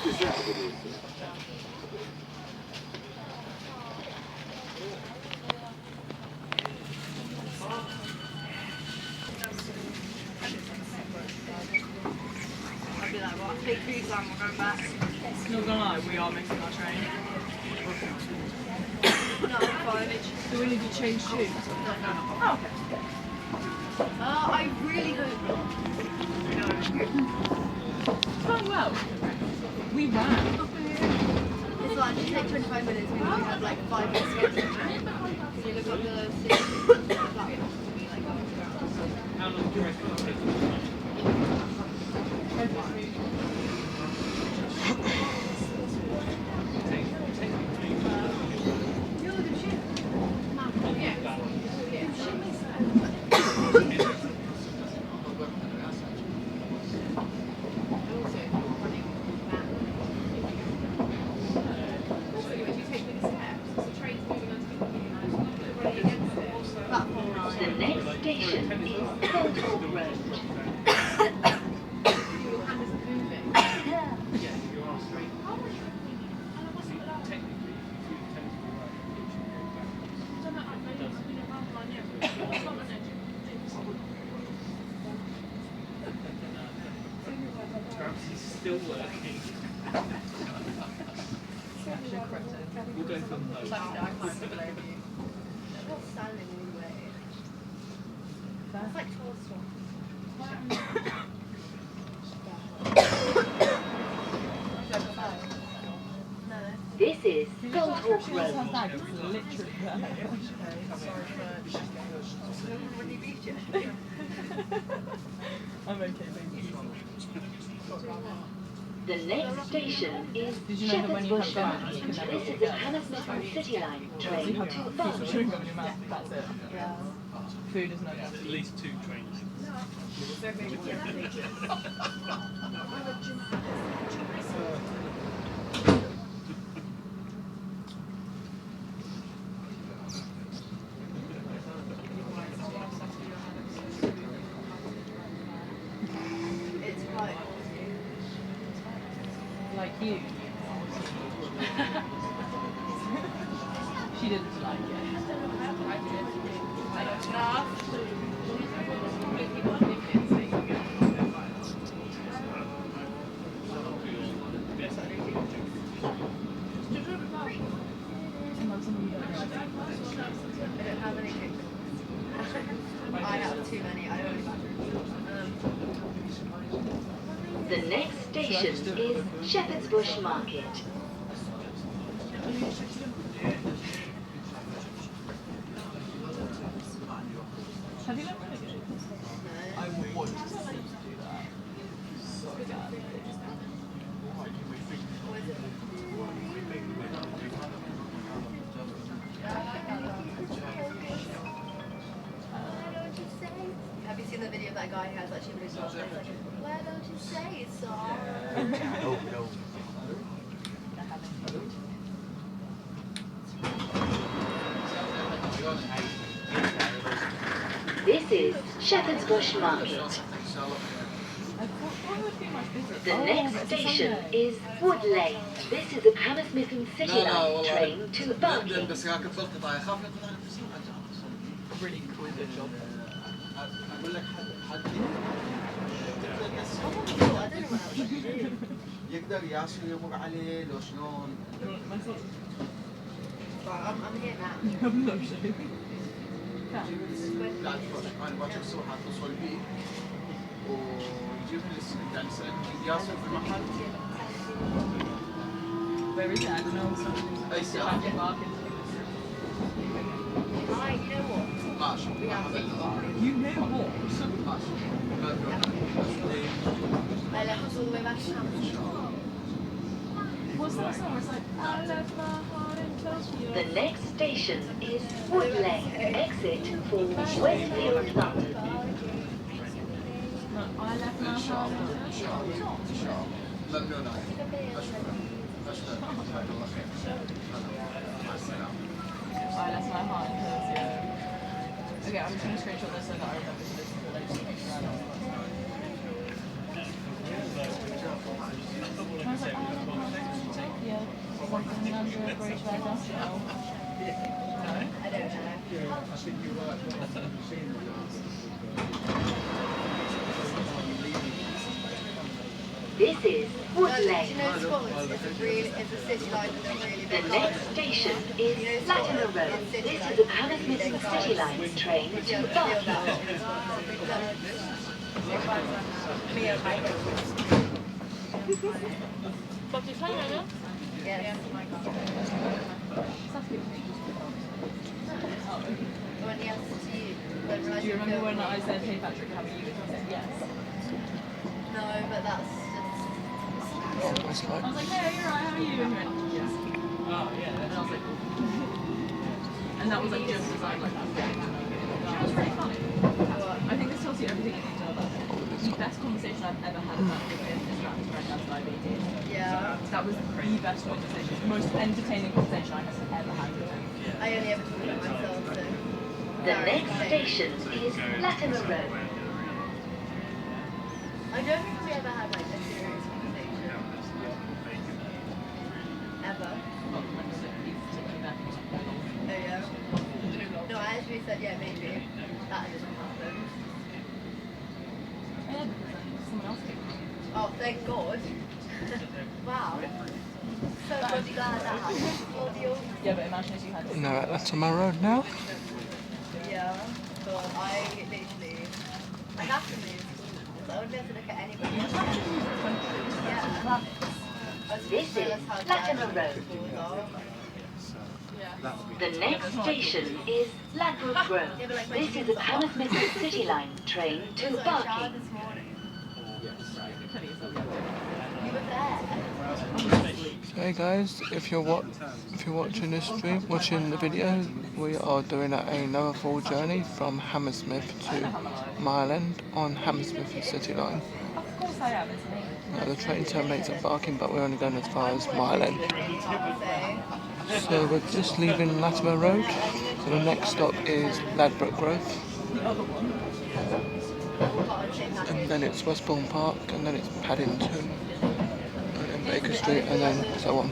I'd be like, what? Take 3 exam, we're going back. Not gonna lie, we are missing our train. No, I'm fine. Do we need to change shoes? No. Oh, okay. I really hope not. It's going well. We ran. It's like, just take 25 minutes, we only have like 5 minutes to get to the train. So you look up the platform, it'll be like, How long do you reckon it'll take? The next station is Central Road. He's still working. We'll go from those. I can't believe you. What's standing anyway? That's like Tolstoy. This is Goldhawk Road. Literally there. When you beat you. I'm okay, thank you. The next station is Did you know that when Shepherd's you Bush have Market. guns, you can never This is get the guns? Hammersmith City Line So train you have to a piece of Bath. chewing gum in your mouth, that's it. Yeah. Food is no At good. least 2 trains. It's quite. Like you. She didn't like it. Sometimes someone you don't know. I don't have any pictures. I have too many. I don't. The next station is Shepherd's Bush Market. Have you learned renegade? I want to see you do that. So badly. Have you seen the video of that guy who has actually really strong voice? Like, why don't you say it's sorry? This is Shepherd's Bush Market. The next station is Wood Lane. This is a Hammersmith City Line train to Barking. Really cool good job. I don't know what else to do. يقدر ياسر يمر عليه لو شلون Right, I'm here now. You have no shame. لا انا باكر الصبح اتصل بيه ويجيب لي يعني يسالني ياسر في المحل Where is it? I don't know. اي ساعه Back in Barking. Right, you know what? ماشي We have to You know what? ماشي I left us all the way back to Hammersmith. What's that song? It's like, I left my heart in Tokyo. The next station is Wood Lane. Exit for Westfield Button. No, I left my heart in Tokyo. ممنون اشكرك جزاك الله خير مع السلامه I left my heart in Tokyo. Okay, I'm just going to screenshot this so that I remember to listen to the latest picture. I was like, oh, a British version? No. I don't know. This is Wood Do you Lane. know Scotland is a city line with a really The big next station is Latimer Road. This is a Hammersmith and City Line train to Barking. Yes. When he asked you, Do you remember when I said, hey Patrick, how are you? And he said yes. No, but that's just. I was like, hey, you're right, how are you? And he went, yes. Oh, yeah. And I was like, and that was like just as I like that. It was really funny. I think this tells you everything you need to know about it. The best conversation I've ever had about nuclear is around granddad's diabetes. Yeah. That was the best conversation, the most entertaining conversation I have ever had with him. I only ever talk about myself, so. The next station is Latimer Road. I don't think we ever had like a serious conversation. Ever. Well, when he's taking back his Oh yeah. No, I actually said yeah, maybe. That didn't happen. yeah, because then someone else came. Oh, thank God. Wow. So bloody glad that happened. Yeah, but imagine if you had No, that's on my road now. Yeah. But I literally. I have to move schools. I wouldn't be able to look at anybody else. Yeah. This is Latimer Road. The next station is Ladbroke Road. This is a Hammersmith and City Line train to Barking. This morning. You were there. Hey guys, if you're watching this stream, watching the video, we are doing another full journey from Hammersmith to Mile End on Hammersmith and City Line. Of course I am, isn't it? Now, the train terminates at Barking, but we're only going as far as Mile End. So we're just leaving Latimer Road. So the next stop is Ladbroke Grove. And then it's Westbourne Park, and then it's Paddington, and then Baker Street, and then so on.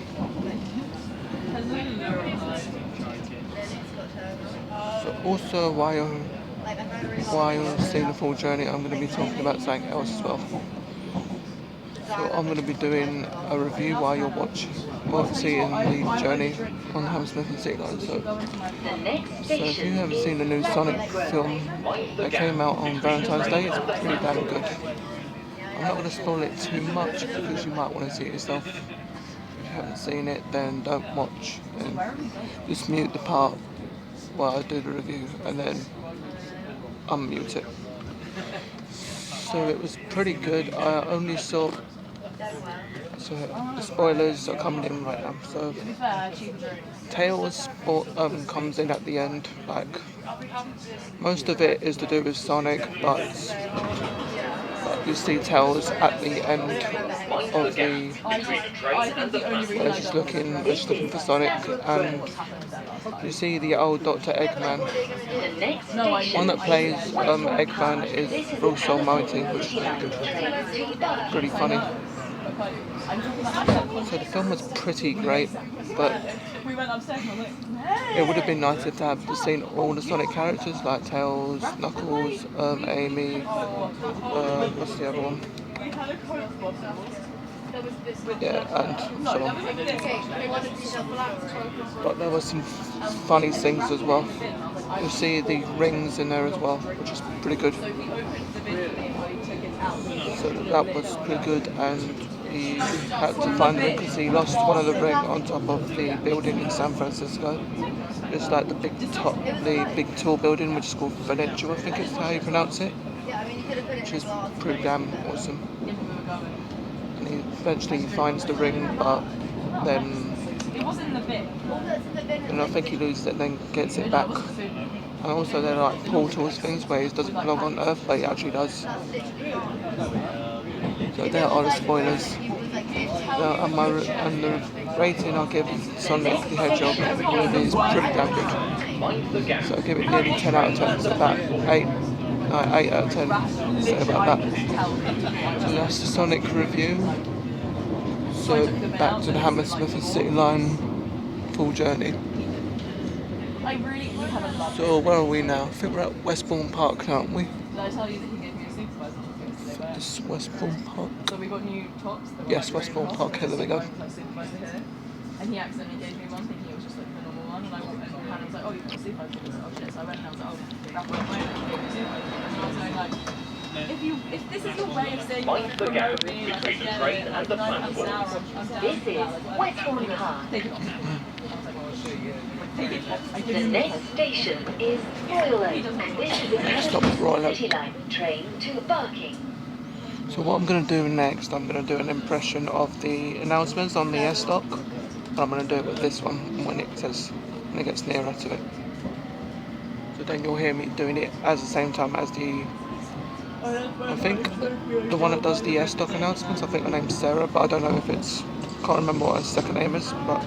So also while you're seeing the full journey, I'm going to be talking about something else as well. So I'm going to be doing a review while you're seeing the journey on the Hammersmith and City Line. So if you haven't seen the new Sonic film that came out on Valentine's Day, it's pretty damn good. I'm not going to spoil it too much because you might want to see it yourself. If you haven't seen it, then don't watch. And just mute the part while I do the review and then unmute it. So it was pretty good. I only saw. So the spoilers are coming in right now. So Tails comes in at the end. Like most of it is to do with Sonic, but you see Tails at the end of the. Where she's looking for Sonic, and you see the old Dr. Eggman. One that plays Eggman is Russell Mounty, which is really good, pretty funny. So the film was pretty great, but it would have been nice if they had seen all the Sonic characters like Tails, Knuckles, Amy, what's the other one? Yeah, and so on. But there were some funny things as well. You see the rings in there as well, which is pretty good. So that was pretty good, and he had to find the ring because he lost one of the ring on top of the building in San Francisco. It's like the big tall building, which is called Peninsula, I think is how you pronounce it, which is pretty damn awesome. And he eventually finds the ring, but then I think he loses it and then gets it back. And also there are like portals things where he doesn't belong on Earth, but he actually does. So there are the spoilers. And the rating I'll give Sonic the Hedgehog movie is pretty damn good. So I'll give it nearly 10 out of 10, so about 8 out of 10, say about that. So that's the Sonic review. So back to the Hammersmith and City Line. full journey. I really, you have a lovely. So where are we now? I think we're at Westbourne Park now, aren't we? Did I tell you that he gave me a supervisor yesterday? Where? This is Westbourne Park. So we got new tops. That were Yes, like Westbourne really Park, cross, here we go. like supervisor here. And he accidentally gave me one thinking it was just like the normal one. And Hannah was like, oh, you've got a supervisor. I was like, oh shit. So I went and I was like, oh, that's what I gave me a supervisor. And I was like, if this is your way of saying you want to promote me, like, I get it. Like, I'm down for that. This is Westbourne Park. Take it off. I was like, well, I'll show you. Take it off. I give The you next station is Royal Oak, and this is a Stop at Royal Oak. City Line train to Barking. So what I'm going to do next, I'm going to do an impression of the announcements on the S-Dock. And I'm going to do it with this one when it gets nearer to it. So then you'll hear me doing it at the same time as I think the one that does the S-Dock announcements, I think her name's Sarah, but I don't know if can't remember what her second name is, but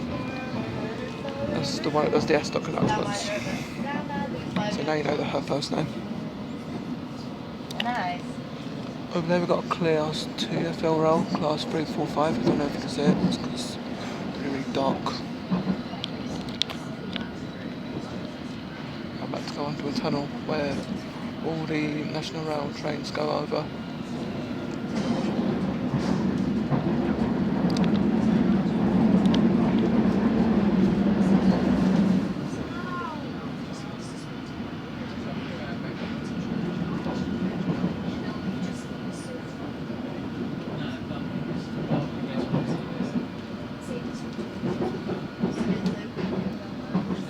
that's the one that does the S-Dock announcements. So now you know her first name. Nice. Over there we've got a Class 2 FL roll, Class 345, I don't know if you can see it, it's because it's really dark. I'm about to go onto a tunnel where all the National Rail trains go over.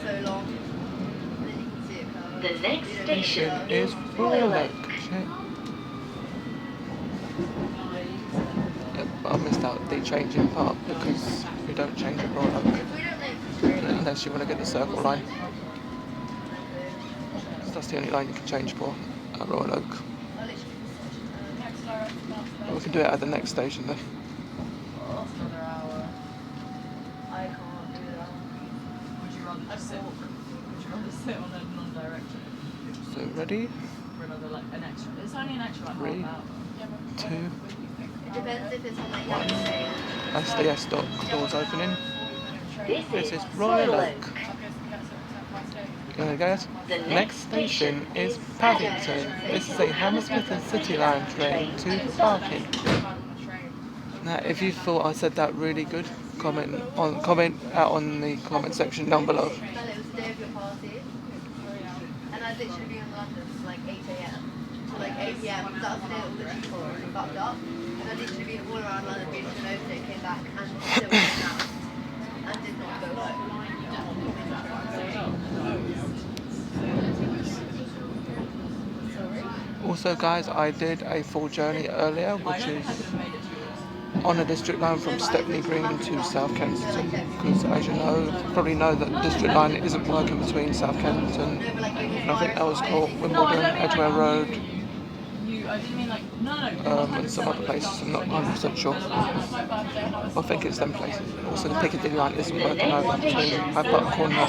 So long. And then you can see it come. The next station Is is Royal Royal Oak. Oak. Shit. Yep, I missed out the changing part because we don't change at Royal Oak We don't know. unless you want to get the circle line. So that's the only line you can change for at Royal Oak. But we can do it at the next station then. Another hour. I can't do that. Would you rather just sit? Would you rather sit on a non-direct train So ready? for another like an extra? It's only an extra like Three. half hour. 2. It depends if it's on like Young State. That's the S-Dock doors opening. This This is is Royal Royal Oak. Oak. There we go. The Next station is Paddington. This is a Hammersmith and City Line train to Barking. Now, if you thought I said that really good, comment out on the comment section down below. Well, it was the day of your party. And I'd literally be in London from like 8 a.m. to like 8 p.m. because that was the day all the people were fucked up. And I'd literally been all around London, been to an overtake, came back and still went out. And did not go home. Also, guys, I did a full journey earlier, which is on a district line from Stepney Green to South Kensington. Because, as you probably know that the district line isn't working between South Kensington and I think that was called Wimbledon, Edgware Road, I didn't mean like no. and some other places. I'm not 100% sure. I think it's them places. Also, the Piccadilly line isn't The working over next between station Hyde Corner is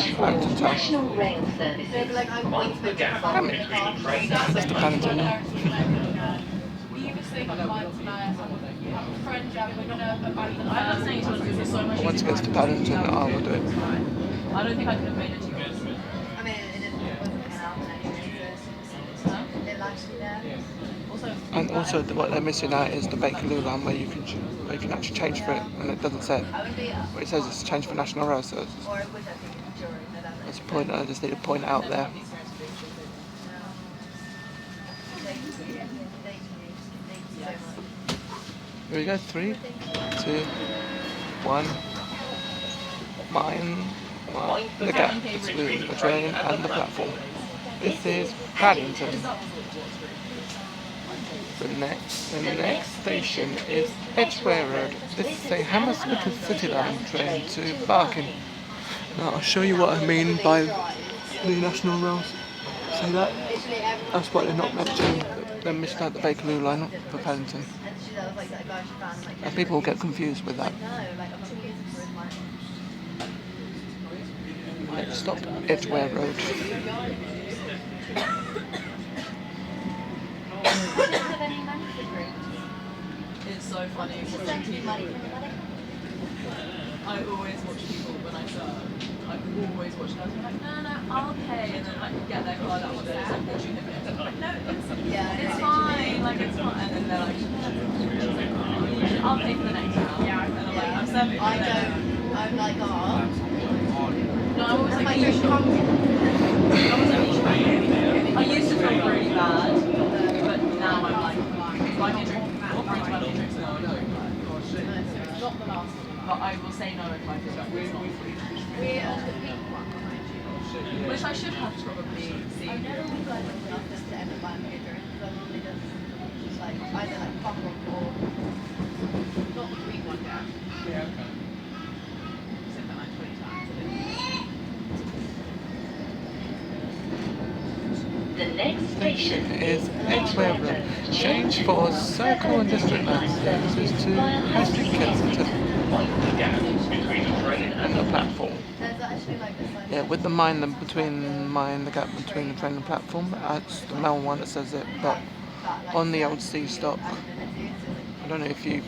and Paddington Paddington Town. National Rail They'd Services. be like, I'm going to make a Damn it. That's the Paddington. I'm not saying it's because there's so much. Once it gets to Paddington, I will do it. I don't think I could have made it to yours. I mean, it wasn't an album anyway, so it lasted there. Also, And also, what they're missing out is the Bakerloo line where you can actually change for it, and it doesn't say it. I would be, But it says it's changed for National Rail, so or it would have been jury, no, that's that's a point. I just need to point out there. Thank you. Thank you so much. Here we go. 3, 2, 1. Mind the gap between the train and the platform. This is Paddington. The next station is Edgware Road. This is a Hammersmith and City Line train to Barking. Now I'll show you what I mean by the National Rails. See that? That's what they're not mentioning. They're missing out the Bakerloo line for Paddington. And she was like that guy she found, like, And people get confused with that. no, like, I'm not using for his money. Next stop, Edgware Road. Do you have any money for drinks? it's so funny. Just send me money from the money. I always watch people when I serve. I always watch guys who are like, no, I'll pay, and then like get their card out, and then it's like, did you hit it? I'm like, no, it's fine, like it's fine, and then they're like, I'll pay for the next round. And I'm like, I'm serving for the next round. I'm like, oh. No, I was like, My are you sure? I used to feel really bad, but now I'm like, I can drink more free to have drinks now. Not the last one, but I will say no if I feel like it's not free. Which I should have probably seen. I never really like when I just to end up buying beer drinks, because I'm really just like, either like pop or Not the green one, yeah. Yeah, okay. Said that like 20 times. I didn't. The next station Is Edgware Road. Change for Circle and District Line services to High Street Kensington and the platform. there's actually like this like Yeah, with the the gap between the train and platform, that's the male one that says it, but that like on the old C stock, I don't know if you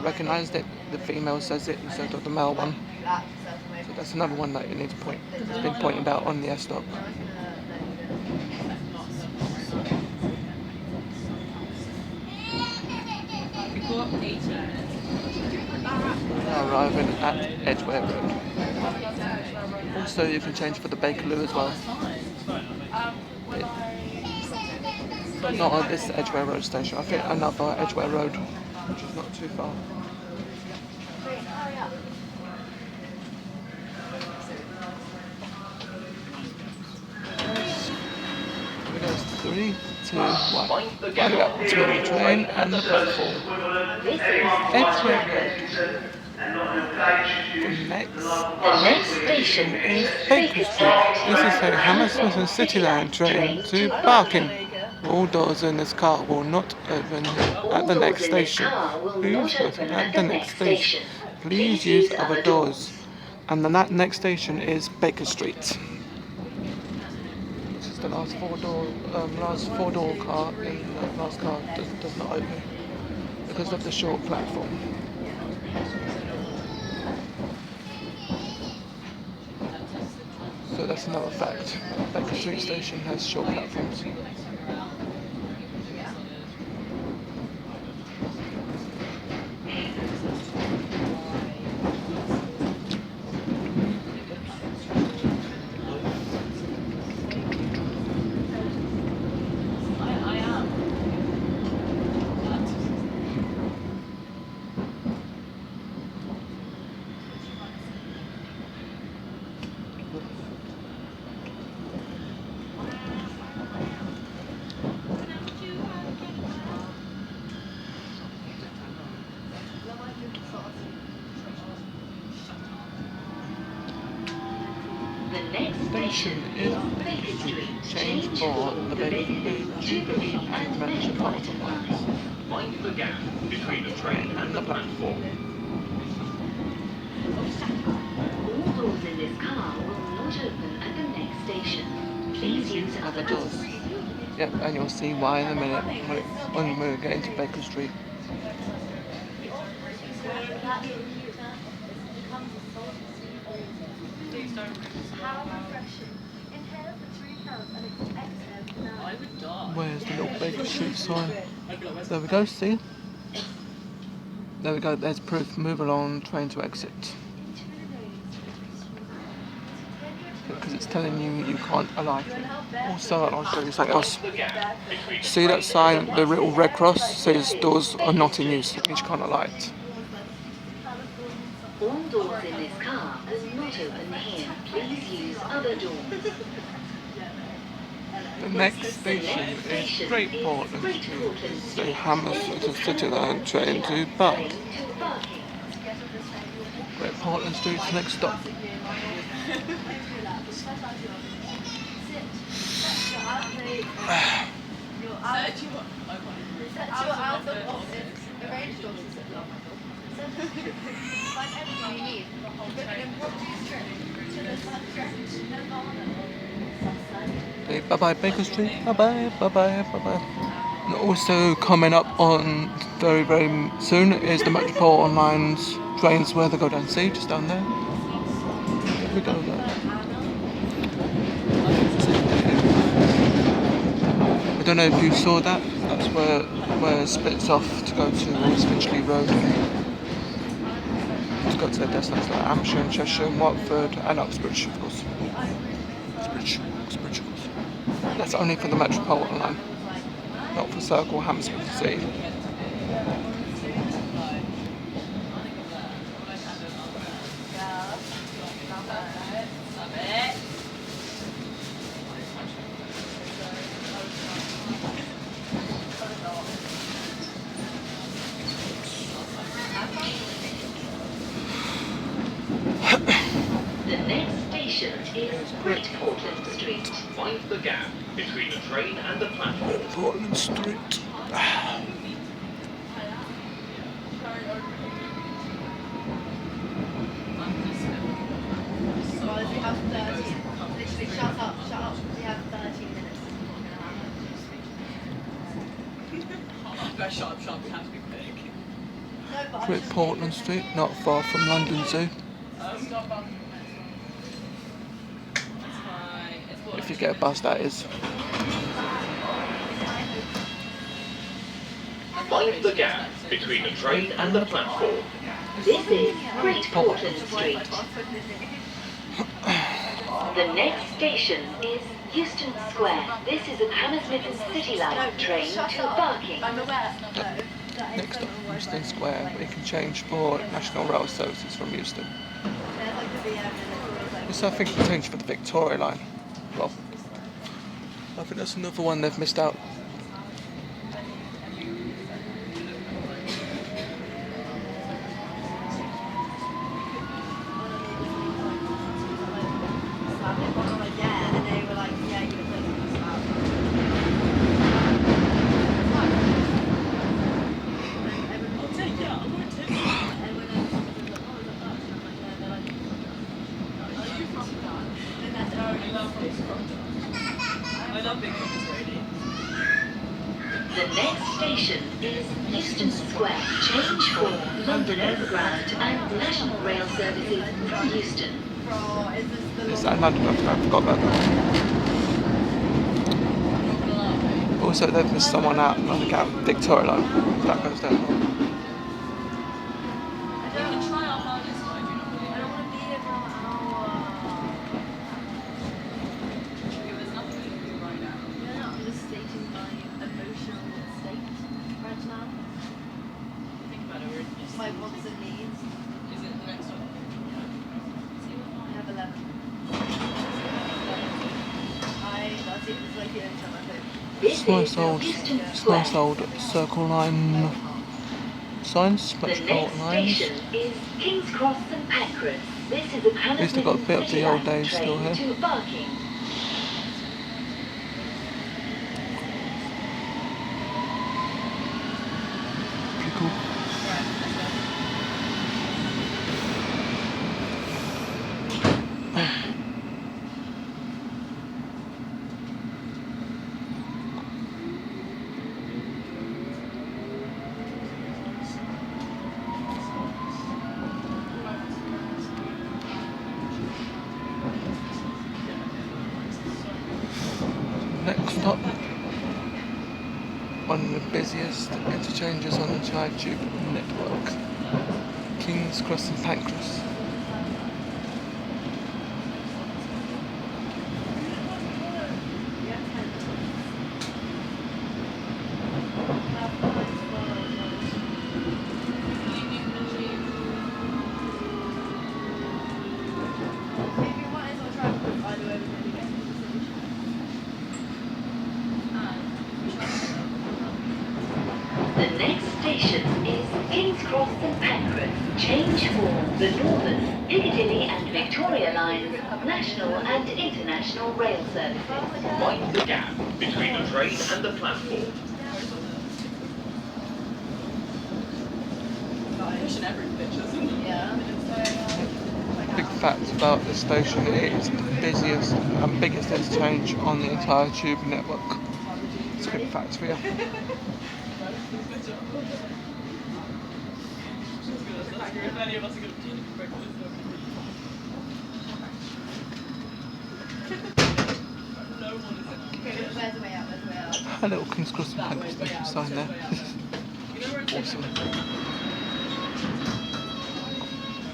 recognised it, the female says it instead of the male one. that certain way. So that's another one that you need to point. It's been pointed out on the S stock. We got 18 minutes. Now arriving at Edgware Road. Also, you can change for the Bakerloo as well. Not on this Edgware Road station. I think another Edgware Road, which is not too far. Here we go. 3, 2, 1. Back up to the train and the platform. This is Edgware Road. The next station is Baker Street. This is a Hammersmith and City Line train to Barking. All doors in this car will not open at the next station. Please open at the next station. Please use other doors. And the next station is Baker Street. This is the last four door car, and the last car does not open because of the short platform. So that's another fact. Baker Street station has short platforms. I am. the next Station is Baker Street. change for the Baker Jubilee and Metropolitan lines. Mind the gap between the train and the platform. All doors in this car will not open at the next station. Please use other doors. Yep, and you'll see why in a minute when we get into Baker Street. How refreshing. Inhale for 3 counts and exhale now. I would die. Where's the little Baker Street sign? There we go, see? There we go, there's proof. Move along, train to exit. Because it's telling you you can't alight. Also, I'll show you something else. See that sign, the little red cross says doors are not in use, it means you can't alight. All doors in this car will not open here. Please use other doors. The next station is Great Portland Street. It's the Hammersmith City Line train to Bath. Great Portland Street's next stop. Find everything you need. Bye bye Baker Street. Bye bye, bye bye, bye bye. And also coming up on very soon is the Metropolitan Line's trains where they go down. See, just down there. There we go. There. I don't know if you saw that. That's where it splits off to go to Finchley Road. To go to their destinations like Hampshire and Cheshire and Watford and Uxbridge, of course. Uxbridge, of course. That's only for the Metropolitan Line, not for Circle Hammersmith City. The next station is Great Portland Street. Mind the gap between the train and the platform. Portland Street. Guys, we have 13. Literally, shut up. We have 13 minutes. Guys, shut up, we have to be quick. No, but I Great just- Portland Street, not far from London Zoo. If you get a bus, that is. Mind the gap between the train and the platform. This is Great Portland Street. The next station is Euston Square. This is a Hammersmith and City Line train to Barking. I'm aware. No. Next up, Euston Square. We can change for National Rail Services from Euston. There's like the VM and there's like Yes, I think we can change for the Victoria Line. Well, I think that's another one they've missed out. and they were like, yeah, you were taking this out. I'll take it, I'm going to take it. Are you from that? I love big cookies, Brady. The next station is Euston Square. Change for London Overground and National Rail Services from Euston. Is that London? I forgot about that. Also, they've missed someone out on the gap. Victoria Line. If that goes down. We can try our hardest, but I do not believe I don't want to be here for an hour. there's nothing we can do right now. You're not understating my emotional state right now. Think about it, we're just... My wants and needs. Is it the next one? I have 11. That's it. It's like the only time I think. This It's nice is old, Euston it's Square. nice old Circle Line signs, The Metropolitan next Lines. station is King's Cross and Pancras. This is a At least they've got a bit of City the old Line days still train here. to Barking. Pretty cool. Next up, one of the busiest interchanges on the entire tube network, King's Cross and Pancras. Maybe you might as well try and put either way we're going to get to the station. The next station is King's Cross and Pancras. Change for the Northern, Piccadilly and Victoria Lines, National and International Rail Services. Mind the gap between the train and the platform. Pushing every bitch, isn't it? Yeah. Big fact about this station, it is the busiest and biggest interchange on the entire tube network. It's a quick fact for you. Where's the way out? Where's the way out? A little King's Cross and Pancras sign there. Awesome.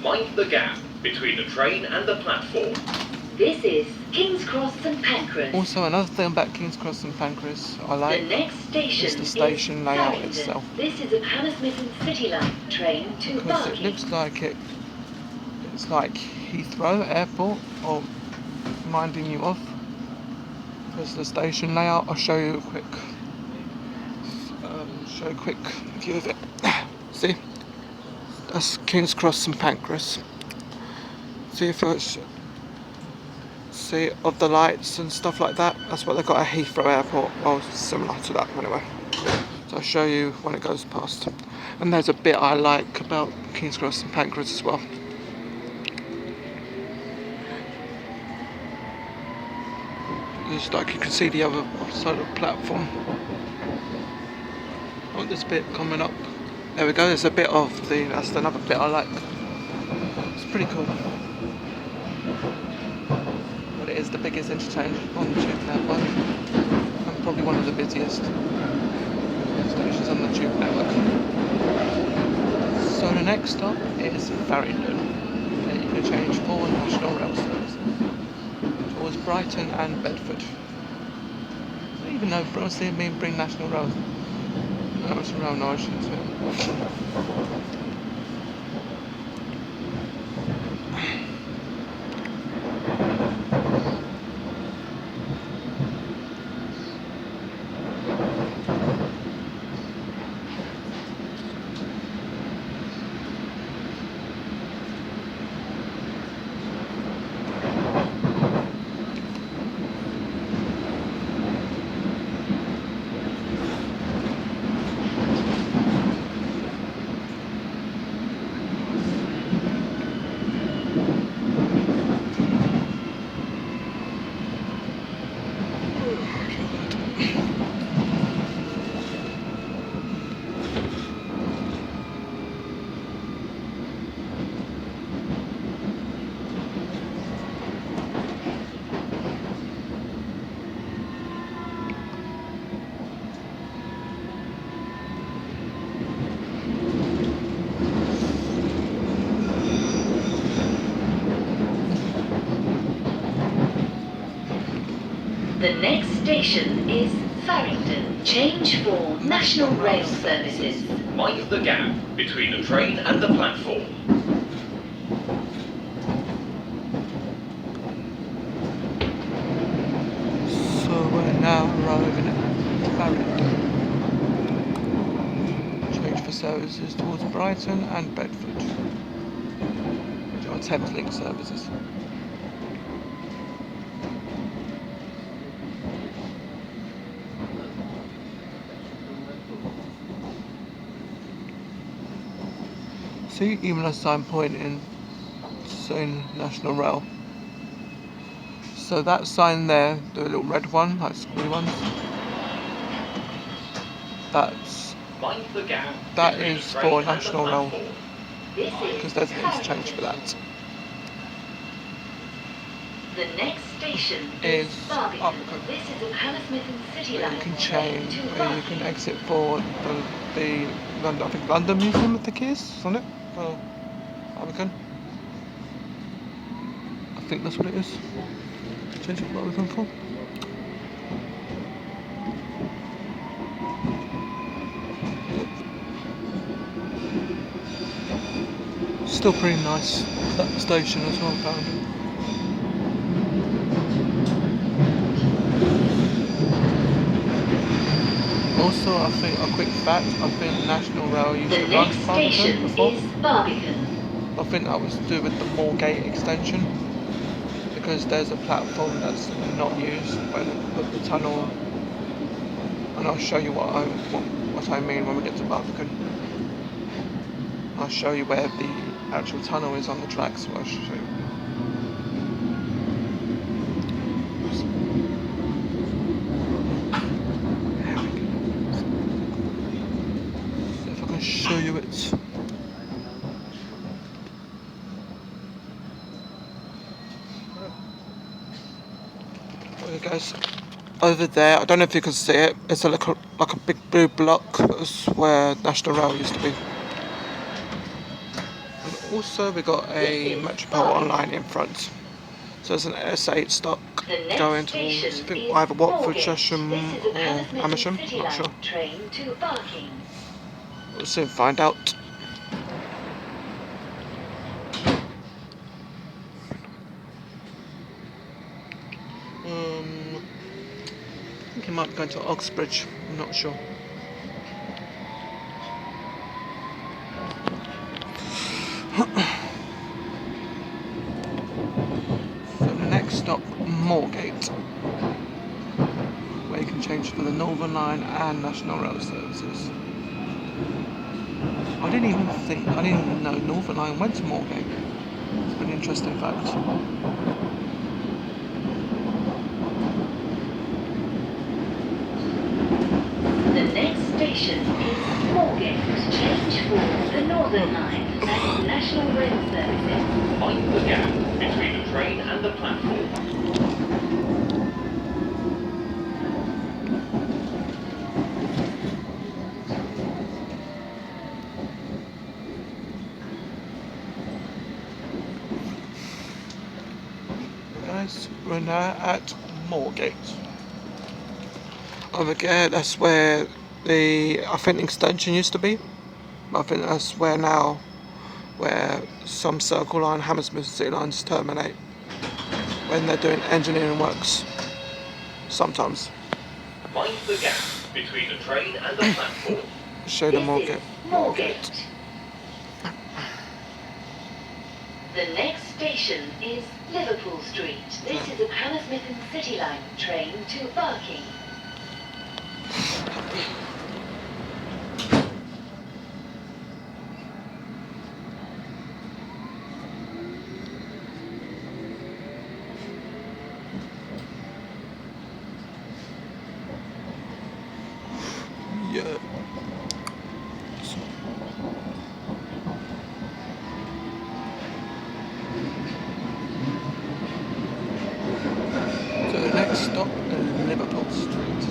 Mind the gap between the train and the platform. This is King's Cross St Pancras. Also, another thing about King's Cross and Pancras I like The next station is the station layout Farringdon. itself. This is a Hammersmith and City Line train to Because it Barking. looks like it's like Heathrow Airport, or minding you off. Because the station layout, I'll show you a quick view of it. See, that's King's Cross and Pancras. See if it's of the lights and stuff like that. That's what they've got at Heathrow Airport. Well, similar to that anyway. So I'll show you when it goes past. And there's a bit I like about King's Cross and Pancras as well. Just like you can see the other side of the platform. Oh, this bit coming up. There we go. There's a bit of that's another bit I like. It's pretty cool. But it is the biggest interchange on the tube network, and probably one of the busiest stations on the tube network. So the next stop is Farringdon. You can change for national rail service towards Brighton and Bedford. Even though obviously bring national rail. That was rail noise to it. The next station is Farringdon. Change for National Rail Services. Mind the gap between the train and the platform. So we're now arriving at Farringdon. Change for services towards Brighton and Bedford, which are Thameslink services. See, even a sign pointing saying National Rail. So that sign there, the little red one, like squiggly ones, Mind the gap that between is the train for and the National Rail, platform. This because is there's an interchange for that. The next station Is Barbican. Barbican. This is a Hammersmith and City Where Line you can train change, to where you can Barking. exit for the London, I think London Museum, I think it is, isn't it? Barbican. I think that's what it is. Change it Barbican for. Still pretty nice, that station as well, found it. Also, I think a quick fact, I think National Rail used The to run next Barbican station before. is Barbican. I think that was to do with the Moorgate extension, because there's a platform that's not used by the tunnel, and I'll show you what I mean when we get to Barbican. I'll show you where the actual tunnel is on the tracks, so I'll show you. There we you it. Okay guys, over there, I don't know if you can see it, it's like a big blue block. That's where National Rail used to be. And also we got a Metropolitan line in front. So there's an S8 stop going towards, I think, either Watford, Chesham or Hammersmith, not sure. Train to Barking. We'll soon find out. I think he might be going to Oxbridge, I'm not sure. So next stop, Moorgate, where you can change for the Northern Line and National Rail services. I didn't even know Northern Line went to Moorgate. It's an interesting fact. The next station is Moorgate. Change for the Northern Line and National Rail services. Mind the gap between the train and the platform. Guys, we're now at Moorgate. Over there, that's where I think the extension used to be. I think that's where some Circle Line, Hammersmith City lines terminate when they're doing engineering works. Sometimes. Mind the gap between the train and the platform. Show the Moorgate. Moorgate. The next station is Liverpool Street. This is a Hammersmith and City Line train to Barking. Yeah. So the next stop is Liverpool Street.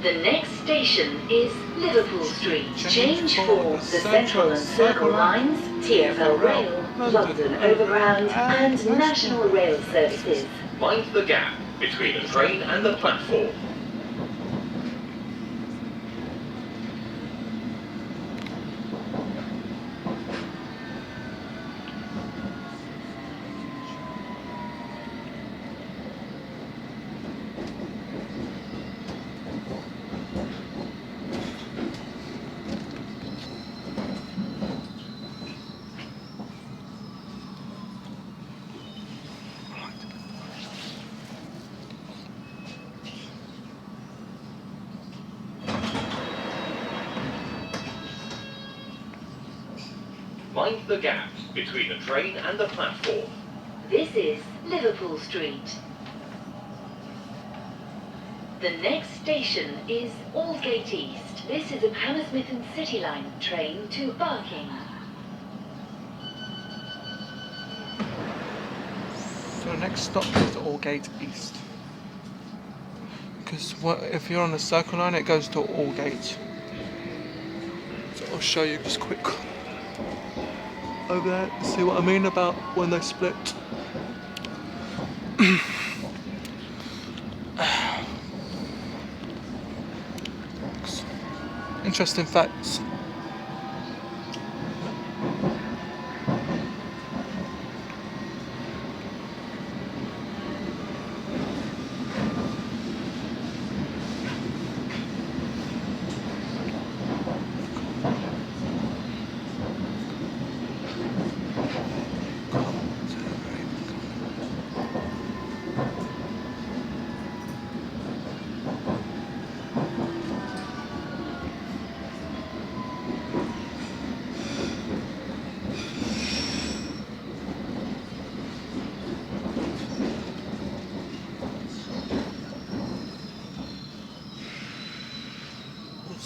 The next station is Liverpool Street. Change for the Central and Circle lines, TfL Rail, London Overground and National Rail services. Mind the gap between the train and the platform. Mind the gap between the train and the platform. This is Liverpool Street. The next station is Aldgate East. This is a Hammersmith and City Line train to Barking. So the next stop is Aldgate East. Because if you're on the Circle Line, it goes to Aldgate. So I'll show you just quick. Over there, see what I mean about when they split. Interesting facts.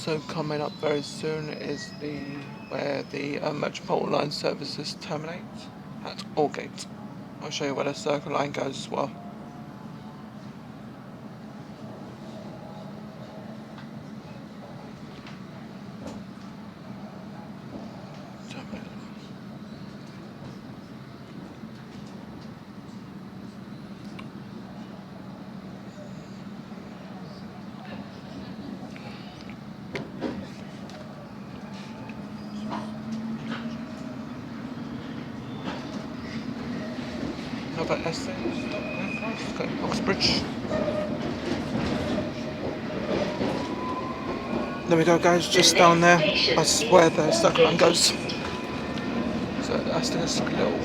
also coming up very soon is where the Metropolitan line services terminate at Aldgate. I'll show you where the Circle line goes as well. Another essay. Let's go to Oxbridge. There we go, guys, just down there. That's where the Circle line goes. So that's just a little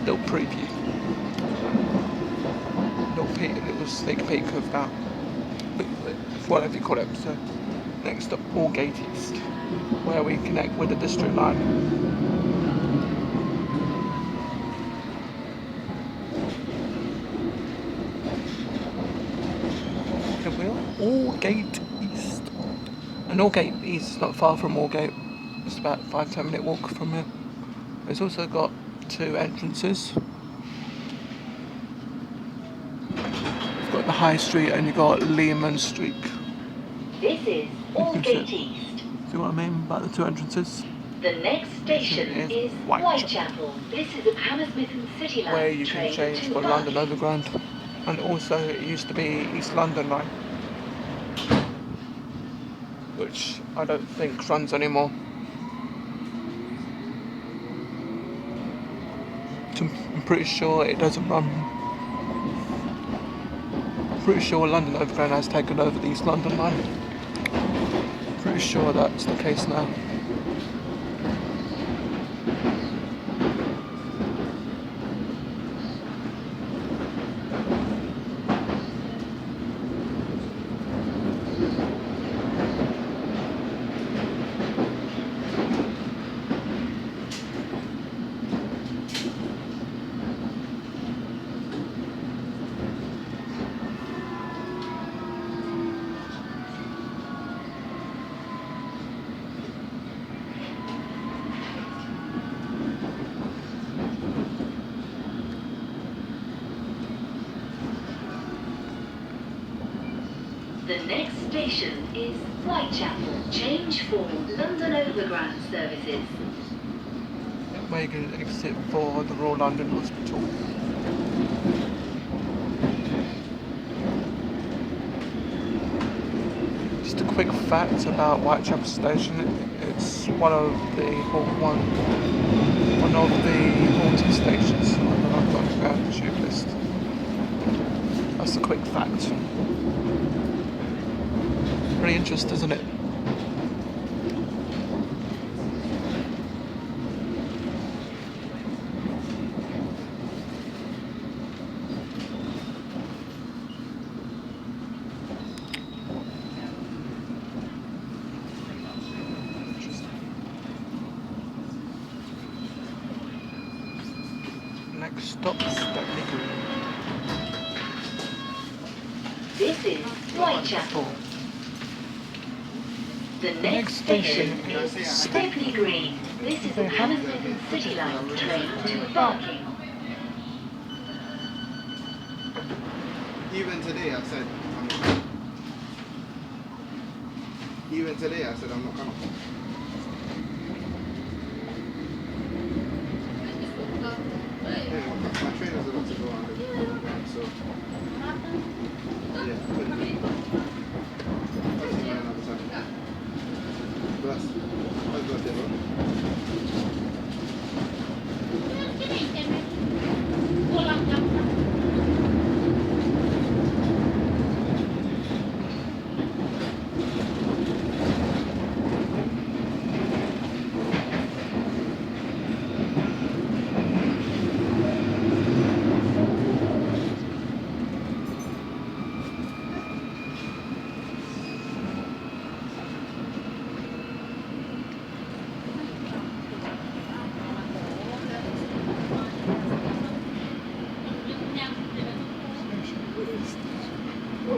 little preview. Little sneak peek of that, whatever you call it. So next up, Aldgate East, where we connect with the District line. Aldgate East. And Aldgate East is not far from Aldgate. It's about a 5-10 minute walk from here. It's also got 2 entrances. You've got the High Street and you've got Lehman Street. This is Aldgate East. See what I mean about the 2 entrances? The next station is Whitechapel. This is a Hammersmith and City Line where you can change for London Overground. And also it used to be East London Line, which I don't think runs anymore. I'm pretty sure it doesn't run. I'm pretty sure London Overground has taken over the East London Line. Pretty sure that's the case now. The next station is Whitechapel. Change for London Overground services. Where you can exit for the Royal London Hospital. Just a quick fact about Whitechapel Station. It's one of the haunted stations on the London Underground tube list. That's a quick fact. Pretty interesting, isn't it? Next stop, Stepney Green. This is Whitechapel. The next station is Stepney Green. This is a Hammersmith and City Line train to Barking. Even today I said I'm not coming. Even today I said I'm not coming. Yeah, my trainer's about to go on the so yeah, couldn't be. I'll see you another time. Bless. Happy birthday, bro. The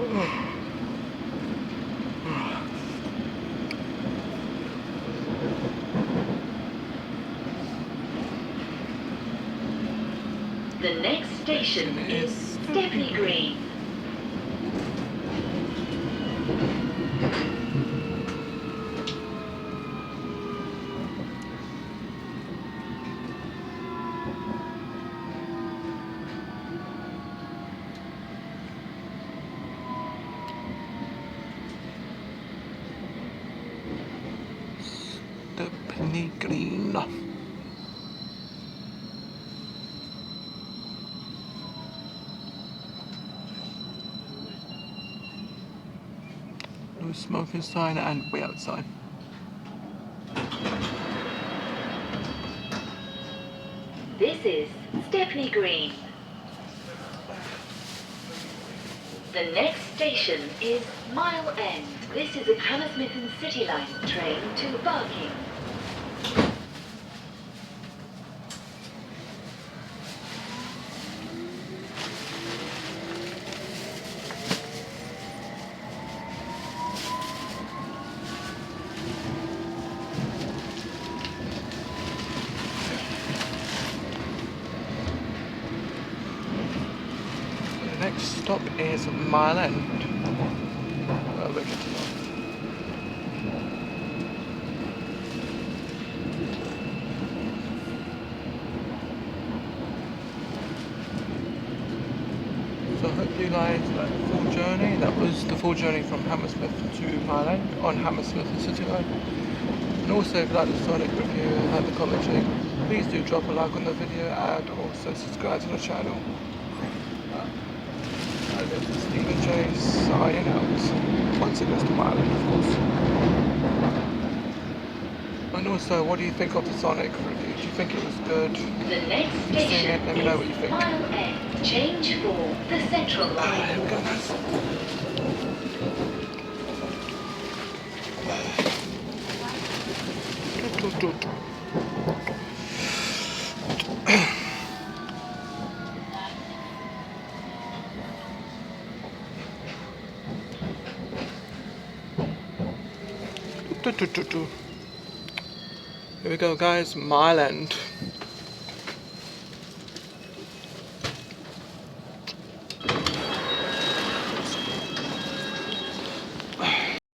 next station is Stepney Green. Stepney Green. No smoking sign and way outside. This is Stepney Green. The next station is Mile End. This is a Hammersmith and City Line train to Barking. The next stop is Mile End. We're getting off. So I hope you guys like the full journey. That was the full journey from Hammersmith to Mile End on Hammersmith and City Line. And also if you like the Sonic review and the commentary, please do drop a like on the video and also subscribe to the channel. This is Stephen J signing out. Once it goes to Mile End, of course. And also, what do you think of the Sonic review? Do you think it was good? The next You've seen station it, let me know what you think. Mile End. Change for the Central Line. Here we go, guys. Here we go, guys, Mile End.